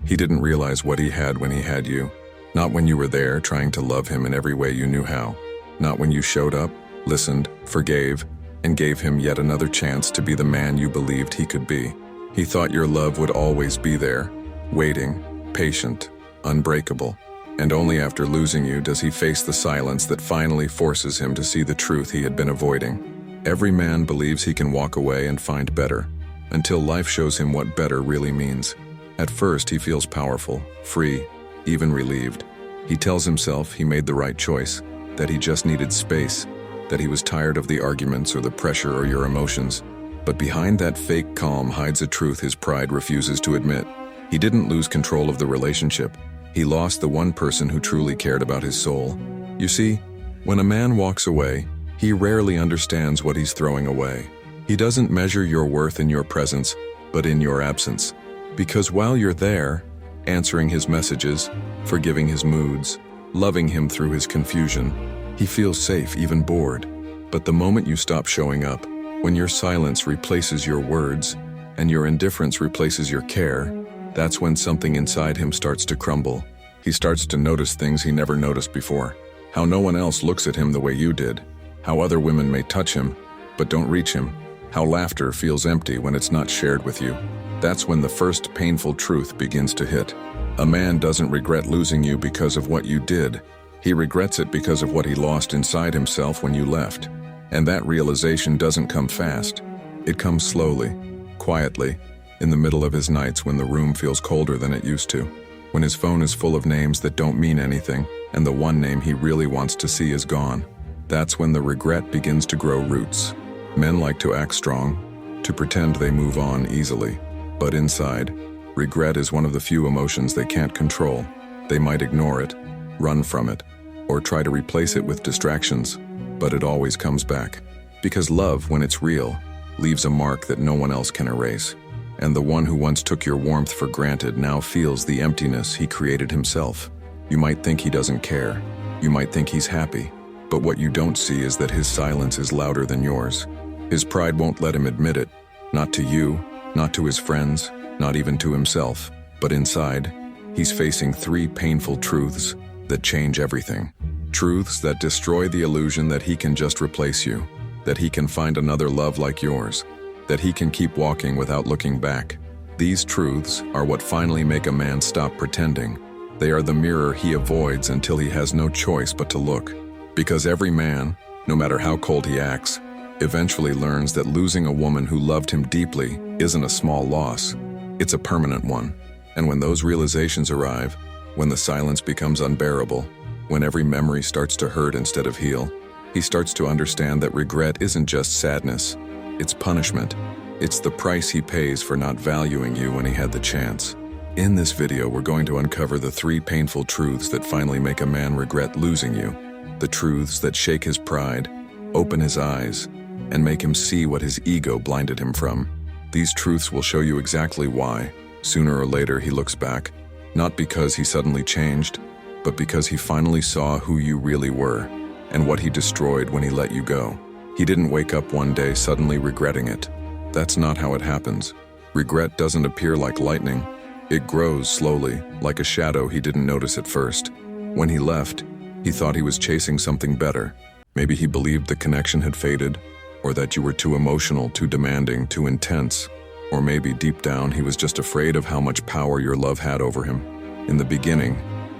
He didn't realize what he had when he had you. Not when you were there, trying to love him in every way you knew how. Not when you showed up, listened, forgave, and gave him yet another chance to be the man you believed he could be. He thought your love would always be there, waiting, patient, unbreakable. And only after losing you does he face the silence that finally forces him to see the truth he had been avoiding. Every man believes he can walk away and find better, until life shows him what better really means. At first, he feels powerful, free, even relieved. He tells himself he made the right choice, that he just needed space, that he was tired of the arguments or the pressure or your emotions. But behind that fake calm hides a truth his pride refuses to admit. He didn't lose control of the relationship. He lost the one person who truly cared about his soul. You see, when a man walks away, he rarely understands what he's throwing away. He doesn't measure your worth in your presence, but in your absence. Because while you're there, answering his messages, forgiving his moods, loving him through his confusion, he feels safe, even bored. But the moment you stop showing up, when your silence replaces your words, and your indifference replaces your care, that's when something inside him starts to crumble. He starts to notice things he never noticed before. How no one else looks at him the way you did. How other women may touch him, but don't reach him. How laughter feels empty when it's not shared with you. That's when the first painful truth begins to hit. A man doesn't regret losing you because of what you did. He regrets it because of what he lost inside himself when you left. And that realization doesn't come fast. It comes slowly, quietly, in the middle of his nights when the room feels colder than it used to. When his phone is full of names that don't mean anything, and the one name he really wants to see is gone. That's when the regret begins to grow roots. Men like to act strong, to pretend they move on easily. But inside, regret is one of the few emotions they can't control. They might ignore it, run from it, or try to replace it with distractions, but it always comes back. Because love, when it's real, leaves a mark that no one else can erase. And the one who once took your warmth for granted now feels the emptiness he created himself. You might think he doesn't care. You might think he's happy. But what you don't see is that his silence is louder than yours. His pride won't let him admit it. Not to you, not to his friends, not even to himself. But inside, he's facing three painful truths that change everything. Truths that destroy the illusion that he can just replace you, that he can find another love like yours, that he can keep walking without looking back. These truths are what finally make a man stop pretending. They are the mirror he avoids until he has no choice but to look. Because every man, no matter how cold he acts, eventually learns that losing a woman who loved him deeply isn't a small loss. It's a permanent one. And when those realizations arrive, when the silence becomes unbearable, when every memory starts to hurt instead of heal, he starts to understand that regret isn't just sadness. It's punishment. It's the price he pays for not valuing you when he had the chance. In this video, we're going to uncover the three painful truths that finally make a man regret losing you. The truths that shake his pride, open his eyes, and make him see what his ego blinded him from. These truths will show you exactly why, sooner or later, he looks back, not because he suddenly changed, but because he finally saw who you really were and what he destroyed when he let you go. He didn't wake up one day suddenly regretting it. That's not how it happens. Regret doesn't appear like lightning. It grows slowly, like a shadow he didn't notice at first. When he left, he thought he was chasing something better. Maybe he believed the connection had faded, or that you were too emotional, too demanding, too intense. Or maybe deep down he was just afraid of how much power your love had over him. In the beginning,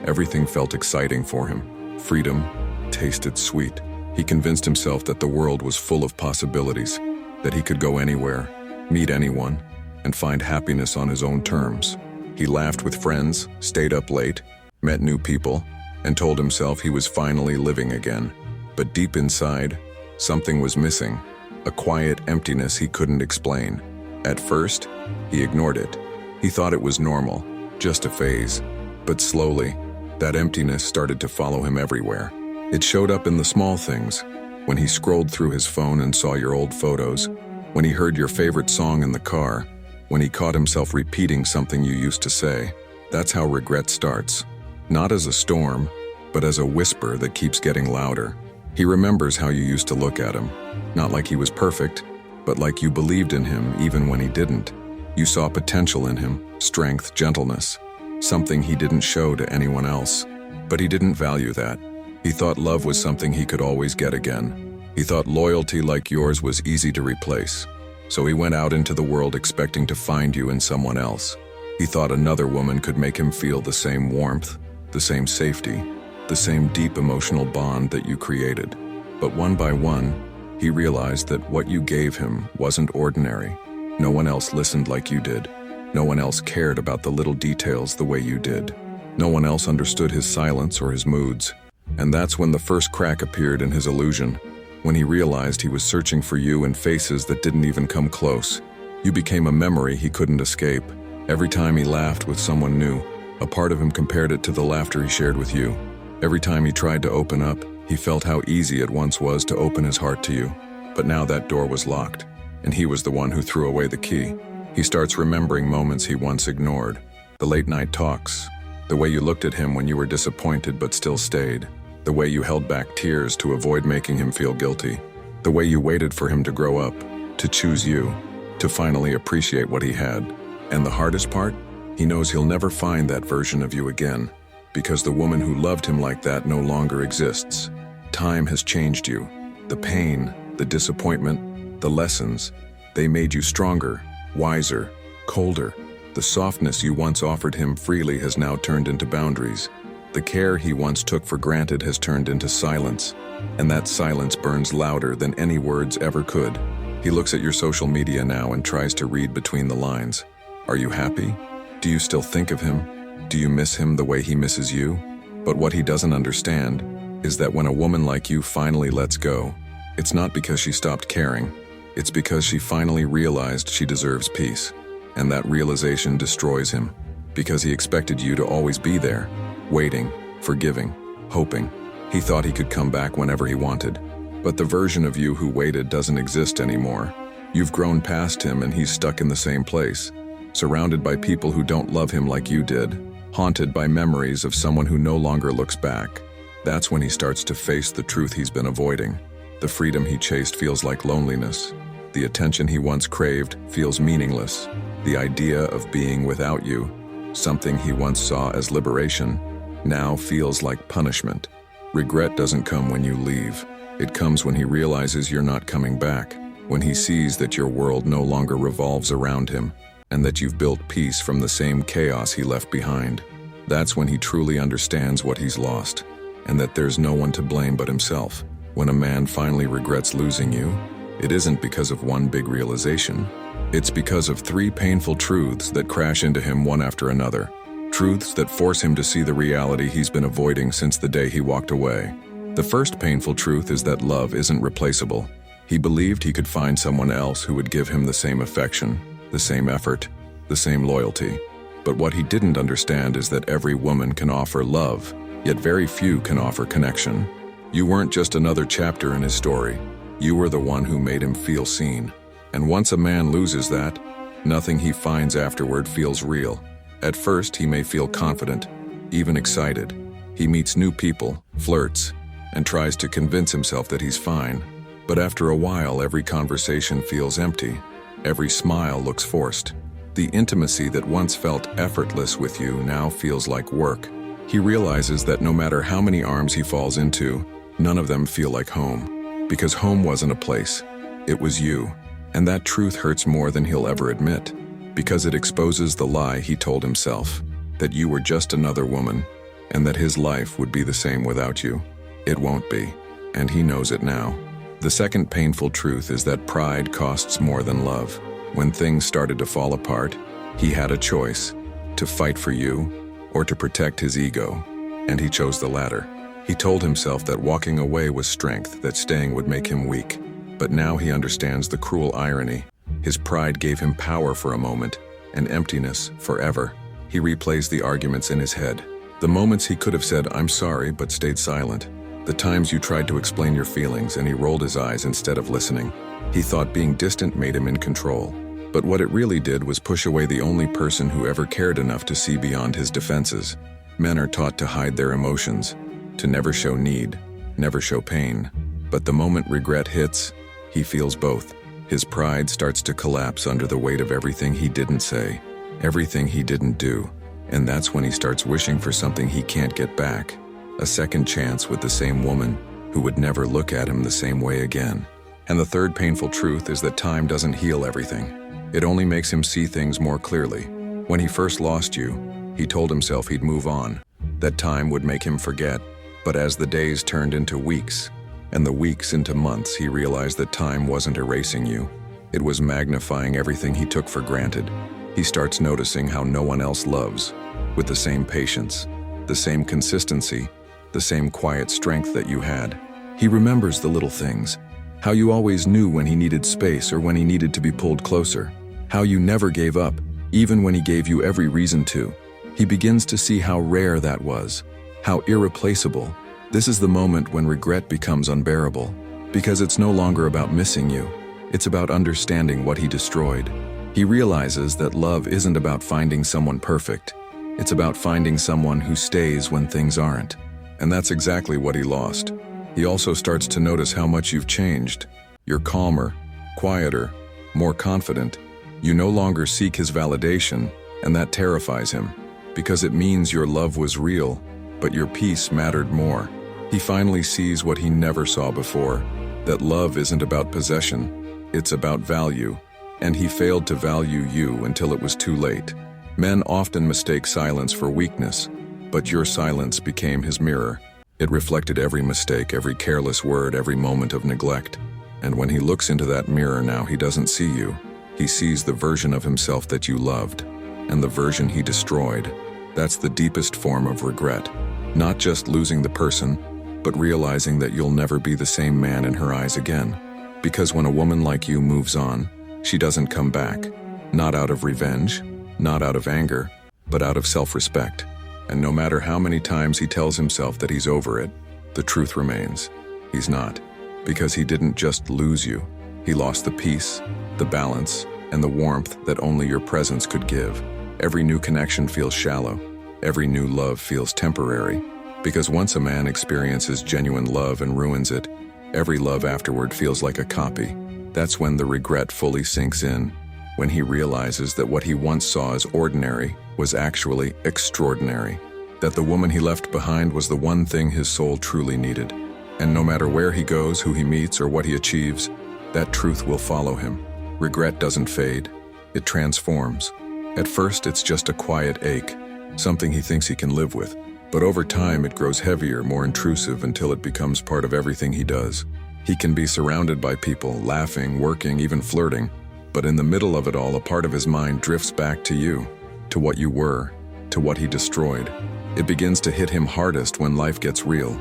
everything felt exciting for him. Freedom tasted sweet. He convinced himself that the world was full of possibilities, that he could go anywhere, meet anyone, and find happiness on his own terms. He laughed with friends, stayed up late, met new people, and told himself he was finally living again. But deep inside, something was missing, a quiet emptiness he couldn't explain. At first, he ignored it. He thought it was normal, just a phase. But slowly, that emptiness started to follow him everywhere. It showed up in the small things, when he scrolled through his phone and saw your old photos, when he heard your favorite song in the car, when he caught himself repeating something you used to say. That's how regret starts. Not as a storm, but as a whisper that keeps getting louder. He remembers how you used to look at him, not like he was perfect, but like you believed in him even when he didn't. You saw potential in him, strength, gentleness. something he didn't show to anyone else. But he didn't value that. He thought love was something he could always get again. He thought loyalty like yours was easy to replace. So he went out into the world expecting to find you in someone else. He thought another woman could make him feel the same warmth, the same safety, the same deep emotional bond that you created. But one by one, he realized that what you gave him wasn't ordinary. No one else listened like you did. No one else cared about the little details the way you did. No one else understood his silence or his moods. And that's when the first crack appeared in his illusion, when he realized he was searching for you in faces that didn't even come close. You became a memory he couldn't escape. Every time he laughed with someone new, a part of him compared it to the laughter he shared with you. Every time he tried to open up, he felt how easy it once was to open his heart to you. But now that door was locked, and he was the one who threw away the key. He starts remembering moments he once ignored. The late-night talks, the way you looked at him when you were disappointed but still stayed, the way you held back tears to avoid making him feel guilty, the way you waited for him to grow up, to choose you, to finally appreciate what he had. And the hardest part? He knows he'll never find that version of you again, because the woman who loved him like that no longer exists. Time has changed you. The pain, the disappointment, the lessons, they made you stronger, wiser, colder. The softness you once offered him freely has now turned into boundaries. The care he once took for granted has turned into silence, and that silence burns louder than any words ever could. He looks at your social media now and tries to read between the lines. Are you happy? Do you still think of him? Do you miss him the way he misses you? But what he doesn't understand is that when a woman like you finally lets go, it's not because she stopped caring. It's because she finally realized she deserves peace. And that realization destroys him, because he expected you to always be there, waiting, forgiving, hoping. He thought he could come back whenever he wanted. But the version of you who waited doesn't exist anymore. You've grown past him and he's stuck in the same place, surrounded by people who don't love him like you did, haunted by memories of someone who no longer looks back. That's when he starts to face the truth he's been avoiding. The freedom he chased feels like loneliness. The attention he once craved feels meaningless. The idea of being without you, something he once saw as liberation, now feels like punishment. Regret doesn't come when you leave. It comes when he realizes you're not coming back, when he sees that your world no longer revolves around him, and that you've built peace from the same chaos he left behind. That's when he truly understands what he's lost, and that there's no one to blame but himself. When a man finally regrets losing you, it isn't because of one big realization. It's because of 3 painful truths that crash into him one after another. Truths that force him to see the reality he's been avoiding since the day he walked away. The first painful truth is that love isn't replaceable. He believed he could find someone else who would give him the same affection, the same effort, the same loyalty. But what he didn't understand is that every woman can offer love, yet very few can offer connection. You weren't just another chapter in his story. You were the one who made him feel seen. And once a man loses that, nothing he finds afterward feels real. At first, he may feel confident, even excited. He meets new people, flirts, and tries to convince himself that he's fine. But after a while, every conversation feels empty. Every smile looks forced. The intimacy that once felt effortless with you now feels like work. He realizes that no matter how many arms he falls into, none of them feel like home. Because home wasn't a place, it was you. And that truth hurts more than he'll ever admit, because it exposes the lie he told himself, that you were just another woman, and that his life would be the same without you. It won't be, and he knows it now. The second painful truth is that pride costs more than love. When things started to fall apart, he had a choice, to fight for you or to protect his ego, and he chose the latter. He told himself that walking away was strength, that staying would make him weak. But now he understands the cruel irony. His pride gave him power for a moment, and emptiness forever. He replays the arguments in his head. The moments he could have said, "I'm sorry," but stayed silent. The times you tried to explain your feelings and he rolled his eyes instead of listening. He thought being distant made him in control. But what it really did was push away the only person who ever cared enough to see beyond his defenses. Men are taught to hide their emotions, to never show need, never show pain. But the moment regret hits, he feels both. His pride starts to collapse under the weight of everything he didn't say, everything he didn't do, And that's when he starts wishing for something he can't get back. A second chance with the same woman who would never look at him the same way again. And the third painful truth is that time doesn't heal everything. It only makes him see things more clearly. When he first lost you, he told himself he'd move on, that time would make him forget. But as the days turned into weeks, and the weeks into months, he realized that time wasn't erasing you. It was magnifying everything he took for granted. He starts noticing how no one else loves, with the same patience, the same consistency, the same quiet strength that you had. He remembers the little things, how you always knew when he needed space or when he needed to be pulled closer, how you never gave up, even when he gave you every reason to. He begins to see how rare that was, how irreplaceable. This is the moment when regret becomes unbearable, because it's no longer about missing you. It's about understanding what he destroyed. He realizes that love isn't about finding someone perfect. It's about finding someone who stays when things aren't. And that's exactly what he lost. He also starts to notice how much you've changed. You're calmer, quieter, more confident. You no longer seek his validation, and that terrifies him, because it means your love was real, but your peace mattered more. He finally sees what he never saw before, that love isn't about possession, it's about value, and he failed to value you until it was too late. Men often mistake silence for weakness, but your silence became his mirror. It reflected every mistake, every careless word, every moment of neglect. And when he looks into that mirror now, he doesn't see you. He sees the version of himself that you loved, and the version he destroyed. That's the deepest form of regret. Not just losing the person, but realizing that you'll never be the same man in her eyes again. Because when a woman like you moves on, she doesn't come back. Not out of revenge, not out of anger, but out of self-respect. And no matter how many times he tells himself that he's over it, the truth remains. He's not. Because he didn't just lose you. He lost the peace, the balance, and the warmth that only your presence could give. Every new connection feels shallow. Every new love feels temporary. Because once a man experiences genuine love and ruins it, every love afterward feels like a copy. That's when the regret fully sinks in, when he realizes that what he once saw as ordinary was actually extraordinary, that the woman he left behind was the one thing his soul truly needed. And no matter where he goes, who he meets, or what he achieves, that truth will follow him. Regret doesn't fade, it transforms. At first, it's just a quiet ache, something he thinks he can live with. But over time, it grows heavier, more intrusive, until it becomes part of everything he does. He can be surrounded by people, laughing, working, even flirting, but in the middle of it all, a part of his mind drifts back to you, to what you were, to what he destroyed. It begins to hit him hardest when life gets real,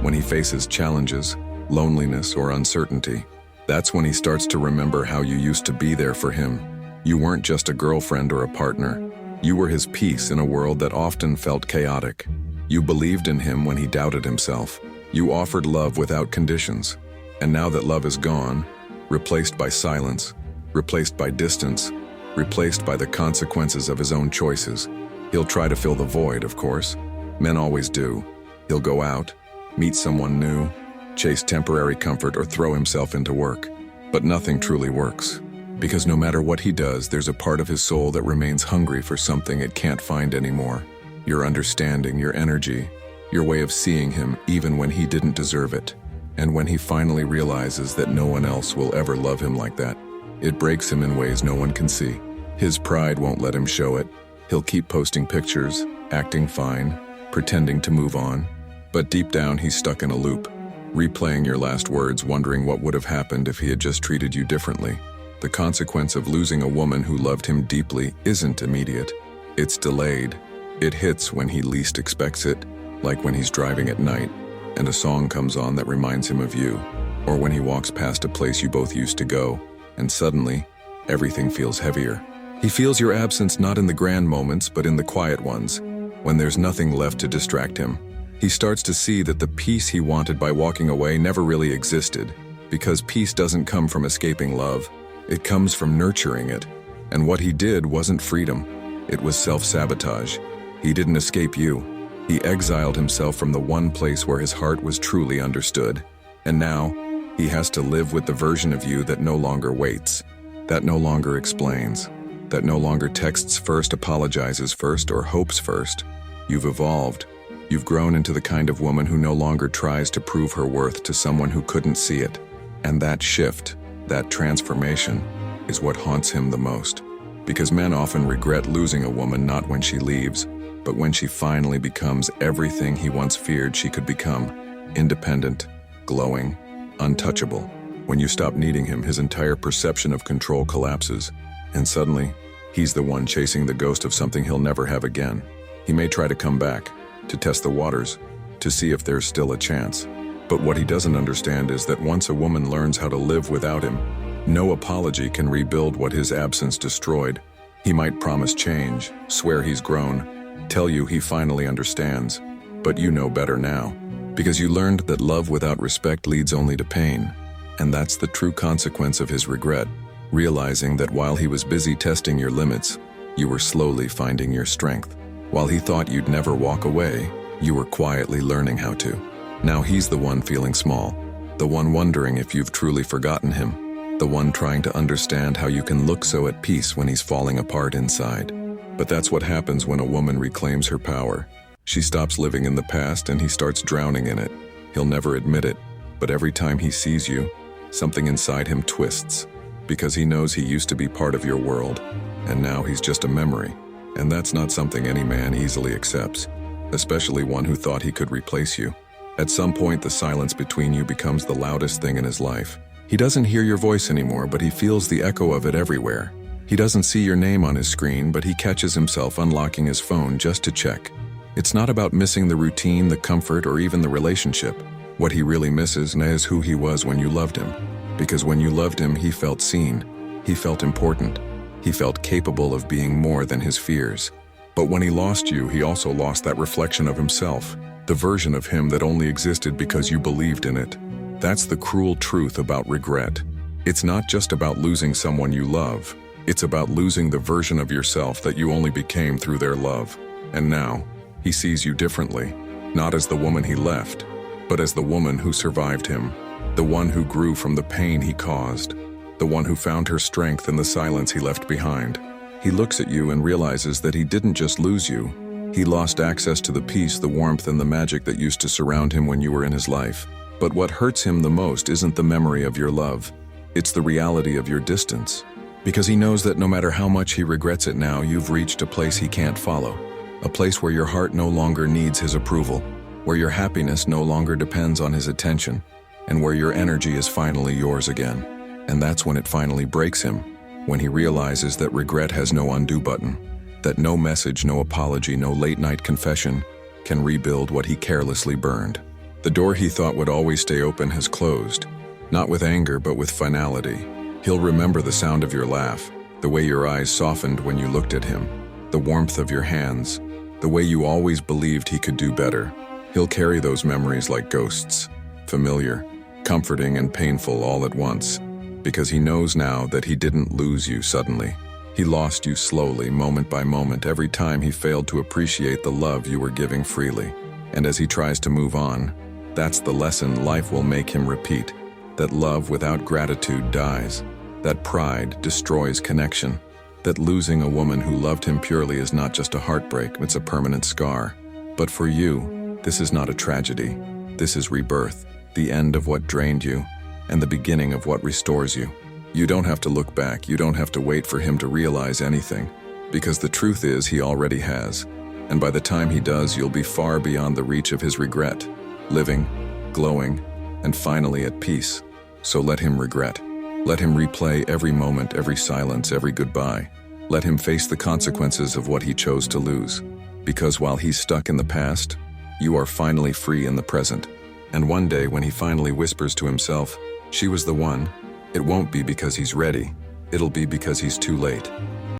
when he faces challenges, loneliness, or uncertainty. That's when he starts to remember how you used to be there for him. You weren't just a girlfriend or a partner. You were his peace in a world that often felt chaotic. You believed in him when he doubted himself. You offered love without conditions. And now that love is gone, replaced by silence, replaced by distance, replaced by the consequences of his own choices, he'll try to fill the void, of course. Men always do. He'll go out, meet someone new, chase temporary comfort, or throw himself into work. But nothing truly works. Because no matter what he does, there's a part of his soul that remains hungry for something it can't find anymore. Your understanding, your energy, your way of seeing him even when he didn't deserve it. And when he finally realizes that no one else will ever love him like that, it breaks him in ways no one can see. His pride won't let him show it. He'll keep posting pictures, acting fine, pretending to move on. But deep down, he's stuck in a loop, replaying your last words, wondering what would have happened if he had just treated you differently. The consequence of losing a woman who loved him deeply isn't immediate. It's delayed. It hits when he least expects it, like when he's driving at night, and a song comes on that reminds him of you, or when he walks past a place you both used to go, and suddenly, everything feels heavier. He feels your absence not in the grand moments, but in the quiet ones, when there's nothing left to distract him. He starts to see that the peace he wanted by walking away never really existed, because peace doesn't come from escaping love. It comes from nurturing it. And what he did wasn't freedom. It was self-sabotage. He didn't escape you. He exiled himself from the one place where his heart was truly understood. And now, he has to live with the version of you that no longer waits, that no longer explains, that no longer texts first, apologizes first, or hopes first. You've evolved. You've grown into the kind of woman who no longer tries to prove her worth to someone who couldn't see it. And that shift, that transformation, is what haunts him the most. Because men often regret losing a woman not when she leaves, but when she finally becomes everything he once feared she could become: independent, glowing, untouchable. When you stop needing him, his entire perception of control collapses, and suddenly, he's the one chasing the ghost of something he'll never have again. He may try to come back, to test the waters, to see if there's still a chance. But what he doesn't understand is that once a woman learns how to live without him, no apology can rebuild what his absence destroyed. He might promise change, swear he's grown, tell you he finally understands, but you know better now, because you learned that love without respect leads only to pain. And that's the true consequence of his regret, realizing that while he was busy testing your limits, you were slowly finding your strength. While he thought you'd never walk away, you were quietly learning how to. Now he's the one feeling small, the one wondering if you've truly forgotten him, the one trying to understand how you can look so at peace when he's falling apart inside. But that's what happens when a woman reclaims her power. She stops living in the past and he starts drowning in it. He'll never admit it, but every time he sees you, something inside him twists, because he knows he used to be part of your world, and now he's just a memory. And that's not something any man easily accepts, especially one who thought he could replace you. At some point, the silence between you becomes the loudest thing in his life. He doesn't hear your voice anymore, but he feels the echo of it everywhere. He doesn't see your name on his screen, but he catches himself unlocking his phone just to check. It's not about missing the routine, the comfort, or even the relationship. What he really misses is who he was when you loved him. Because when you loved him, he felt seen. He felt important. He felt capable of being more than his fears. But when he lost you, he also lost that reflection of himself, the version of him that only existed because you believed in it. That's the cruel truth about regret. It's not just about losing someone you love. It's about losing the version of yourself that you only became through their love. And now, he sees you differently, not as the woman he left, but as the woman who survived him, the one who grew from the pain he caused, the one who found her strength in the silence he left behind. He looks at you and realizes that he didn't just lose you. He lost access to the peace, the warmth, and the magic that used to surround him when you were in his life. But what hurts him the most isn't the memory of your love. It's the reality of your distance. Because he knows that no matter how much he regrets it now, you've reached a place he can't follow. A place where your heart no longer needs his approval, where your happiness no longer depends on his attention, and where your energy is finally yours again. And that's when it finally breaks him, when he realizes that regret has no undo button, that no message, no apology, no late-night confession can rebuild what he carelessly burned. The door he thought would always stay open has closed, not with anger but with finality. He'll remember the sound of your laugh, the way your eyes softened when you looked at him, the warmth of your hands, the way you always believed he could do better. He'll carry those memories like ghosts, familiar, comforting, and painful all at once, because he knows now that he didn't lose you suddenly. He lost you slowly, moment by moment, every time he failed to appreciate the love you were giving freely. And as he tries to move on, that's the lesson life will make him repeat, that love without gratitude dies, that pride destroys connection, that losing a woman who loved him purely is not just a heartbreak, it's a permanent scar. But for you, this is not a tragedy. This is rebirth, the end of what drained you, and the beginning of what restores you. You don't have to look back, you don't have to wait for him to realize anything, because the truth is he already has, and by the time he does, you'll be far beyond the reach of his regret, living, glowing, and finally at peace. So let him regret. Let him replay every moment, every silence, every goodbye. Let him face the consequences of what he chose to lose, because while he's stuck in the past, you are finally free in the present. And one day when he finally whispers to himself, "She was the one," it won't be because he's ready. It'll be because he's too late.